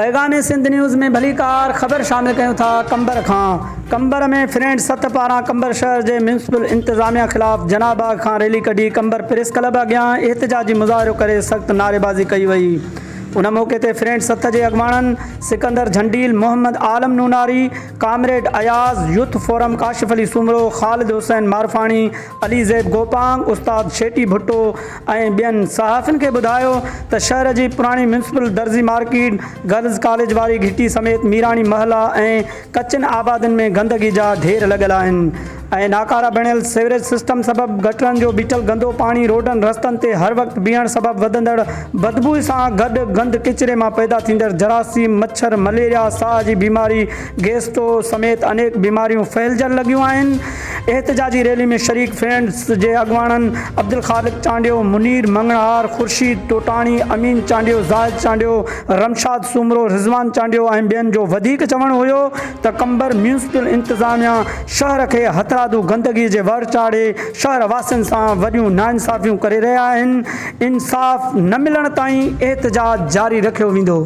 पैगाम सिंध न्यूज़ में भलीकार ख़बर शामिल कयूं था। कंबर खां कंबर में फ्रेंड्स सत पारां कंबर शहर के म्यूनसिपल इंतज़ामिया ख़िलाफ़ जनाबाग खां रैली कढी कंबर प्रेस क्लब अॻियां एहतजाजी मुज़ाहिरो करे सख़्त नारेबाज़ी कई वई। उन मौके ते फ्रेंड्स सत के अॻवाननि Sikandar Jhandil, Mohammad Alam Noonari, comrade Ayaz, youth forum Kashif Ali Soomro, Khalid Hussain मारफाणी, Ali Zaid Gopang, उस्ताद शेटी भुट्टो ऐं ॿियनि सहाफ़ियुनि खे ॿुधायो त शहर जी पुराणी म्यूनसिपल दर्जी मार्केट, गर्ल्स कॉलेज वारी घिटी समेत मीराणी महला ऐं कचनि आबादियुनि में गंदगी जा ढेर लॻल आहिनि ऐं नाकारा बणियल सीवरेज सिस्टम सबबि गटरनि जो बीठल गंदो पाणी रोडनि रस्तनि ते हर वक़्तु बीहण सबबि वधंदड़ बदबू सां गॾु गंद किचिरे मां पैदा थींदड़ जरासीम, मच्छर, मलेरिया, साह जी बीमारी, गैस्ट्रो समेत अनेक बीमारियूं फैलजण लॻियूं आहिनि। एहतजाजी रैली में शरीक फ्रेंड्स जे अॻवाननि अब्दुल ख़ालिक चांडियो, मुनीर मंगणहार, ख़ुर्शीद टोटाणी, अमीन चांडियो, ज़ाहिद चांडियो, रमशाद सुमरो, रिज़वान चांडियो ऐं ॿियनि जो वधीक चवणु हुयो त कंबर म्यूनसिपल इंतज़ामिया शहर खे हथरादू गंदगी जे वर चाढ़े शहर वासियुनि सां वॾियूं नाइंसाफ़ियूं करे रहिया आहिनि। इंसाफ़ न मिलण ताईं एहतजाज जारी रखियो वेंदो।